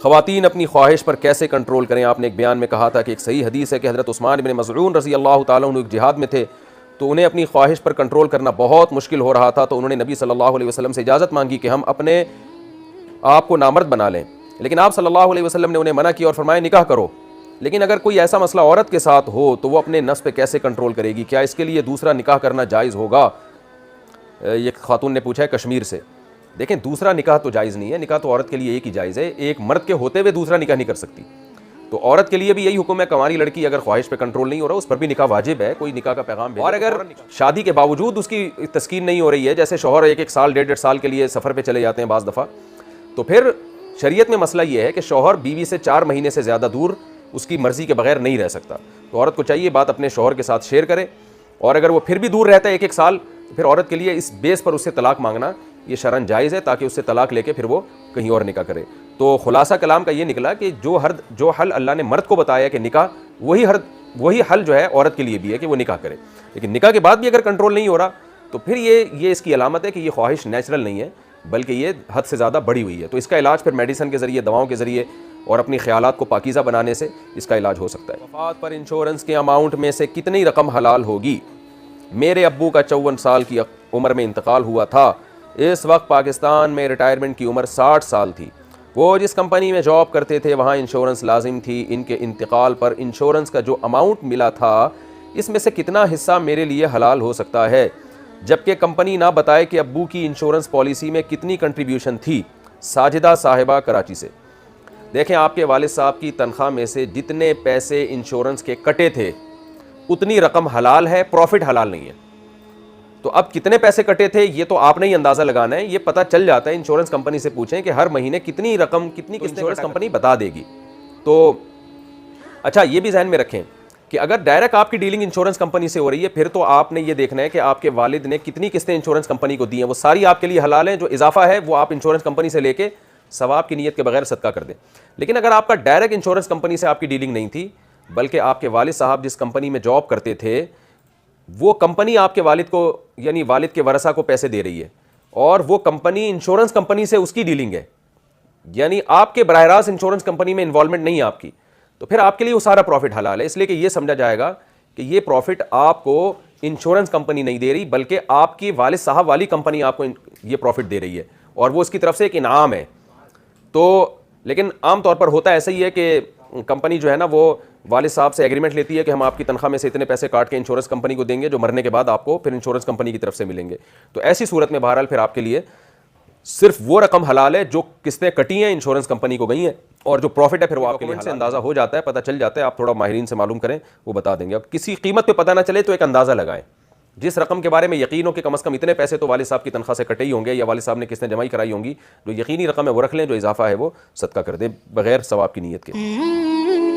ख़वातीन अपनी ख्वाहिश पर कैसे कंट्रोल करें। आपने एक बयान में कहा था कि एक सही हदीस है कि हज़रत उस्मान इब्न मज़ऊन रज़ी अल्लाह ताला अन्हु एक जिहाद में थे, तो उन्हें अपनी ख्वाहिश पर कंट्रोल करना बहुत मुश्किल हो रहा था, तो उन्होंने नबी सल्लल्लाहु अलैहि वसल्लम से इजाज़त मांगी कि हम अपने आप को नामर्द बना लें। लेकिन आप सल्लल्लाहु अलैहि वसल्लम ने उन्हें मना किया और फरमाया निकाह करो। लेकिन अगर कोई ऐसा मसला औरत के साथ हो तो वो अपने नफ्स पे कैसे कंट्रोल करेगी? क्या इसके लिए दूसरा निकाह करना जायज़ होगा? ये खातून ने पूछा है कश्मीर से। देखें, दूसरा निकाह तो जायज़ नहीं है, निकाह तो औरत के लिए एक ही जायज़ है। एक मर्द के होते हुए दूसरा निकाह नहीं कर सकती। तो औरत के लिए भी यही हुक्म है, कंवारी लड़की अगर ख्वाहिश पे कंट्रोल नहीं हो रहा उस पर भी निकाह वाजिब है, कोई निकाह का पैगाम भेजे। और अगर शादी के बावजूद उसकी तस्कीन नहीं हो रही है, जैसे शौहर एक साल 1.5 साल के लिए सफ़र पे चले जाते हैं बाज़ दफ़ा, तो फिर शरीयत में मसला ये है कि शौहर बीवी से 4 महीने से ज़्यादा दूर उसकी मर्ज़ी के बगैर नहीं रह सकता। तो औरत को चाहिए बात अपने शौहर के साथ शेयर करे, और अगर वो फिर भी दूर रहता है 1-1 साल, तो फिर औरत के लिए इस बेस पर उससे तलाक मांगना ये शरन जायज़ है, ताकि उससे तलाक लेके फिर वो कहीं और निकाह करे। तो खुलासा कलाम का ये निकला कि जो हल अल्लाह ने मर्द को बताया कि निकाह, वही हल जो है औरत के लिए भी है कि वो निकाह करे। लेकिन निकाह के बाद भी अगर कंट्रोल नहीं हो रहा तो फिर ये इसकी अलामत है कि ये ख्वाहिश नेचुरल नहीं है, बल्कि ये हद से ज़्यादा बढ़ी हुई है। तो इसका इलाज फिर मेडिसिन के ज़रिए, दवाओं के ज़रिए और अपनी ख्यालात को पाकीज़ा बनाने से इसका इलाज हो सकता है। वफ़ात पर इंश्योरेंस के अमाउंट में से कितनी रकम हलाल होगी? मेरे अब्बू का 54 साल की उम्र में इंतकाल हुआ था। इस वक्त पाकिस्तान में रिटायरमेंट की उम्र 60 साल थी। वो जिस कंपनी में जॉब करते थे वहाँ इंश्योरेंस लाजिम थी। इनके इंतकाल पर इंश्योरेंस का जो अमाउंट मिला था, इसमें से कितना हिस्सा मेरे लिए हलाल हो सकता है, जबकि कंपनी ना बताए कि अब्बू की इंश्योरेंस पॉलिसी में कितनी कंट्रीब्यूशन थी। साजिदा साहिबा कराची से। देखें, आपके वालिद साहब की तनख्वाह में से जितने पैसे इंश्योरेंस के कटे थे उतनी रकम हलाल है, प्रॉफिट हलाल नहीं है। तो अब कितने पैसे कटे थे ये तो आपने ही अंदाज़ा लगाना है। ये पता चल जाता है, इंश्योरेंस कंपनी से पूछें कि हर महीने कितनी रकम, कितनी इंश्योरेंस कंपनी बता देगी। तो अच्छा, ये भी जहन में रखें कि अगर डायरेक्ट आपकी डीलिंग इंश्योरेंस कंपनी से हो रही है, फिर तो आपने ये देखना है कि आपके वालिद ने कितनी किस्तें इंश्योरेंस कंपनी को दी हैं। वो सारी आपके लिए हलाल हैं, जो इजाफा है वो आप इंश्योरेंस कंपनी से लेके सवाब की नीयत के बगैर सदका कर दें। लेकिन अगर आपका डायरेक्ट इंश्योरेंस कंपनी से आपकी डीलिंग नहीं थी, बल्कि आपके वालिद साहब जिस कंपनी में जॉब करते थे वो कंपनी आपके वालिद को, यानी वालिद के वरसा को पैसे दे रही है, और वो कंपनी इंश्योरेंस कंपनी से उसकी डीलिंग है, यानी आपके बराह रास्त इंश्योरेंस कंपनी में इन्वॉल्वमेंट नहीं है आपकी, तो फिर आपके लिए वो सारा प्रॉफिट हलाल है। इसलिए कि ये समझा जाएगा कि ये प्रॉफिट आपको इंश्योरेंस कंपनी नहीं दे रही, बल्कि आपकी वालिद साहब वाली कंपनी आपको ये प्रॉफिट दे रही है, और वो उसकी तरफ से एक इनाम है। तो लेकिन आम तौर पर होता ऐसा ही है कि कंपनी जो है ना, वो वालिद साहब से एग्रीमेंट लेती है कि हम आपकी तनख्वाह में से इतने पैसे काट के इंश्योरेंस कंपनी को देंगे, जो मरने के बाद आपको फिर इंश्योरेंस कंपनी की तरफ से मिलेंगे। तो ऐसी सूरत में बहरहाल फिर आपके लिए सिर्फ वो रकम हलाल है जो किस्तें कटी हैं, इंश्योरेंस कंपनी को गई हैं, और जो प्रॉफिट है फिर वो आपके लिए से अंदाज़ा हो जाता है, पता चल जाता है। आप थोड़ा माहिरीन से मालूम करें, वो बता देंगे। अब किसी कीमत पे पता ना चले तो एक अंदाज़ा लगाएं, जिस रकम के बारे में यकीन हो कि कम से कम इतने पैसे तो वालिद साहब की तनख्वाह से कटे ही होंगे, या वालिद साहब ने किस्तें जमा कराई होंगी, जो यकीनी रकम है वो रख लें, जो इजाफा है वो सदका कर दें बगैर सवाब की नीयत के।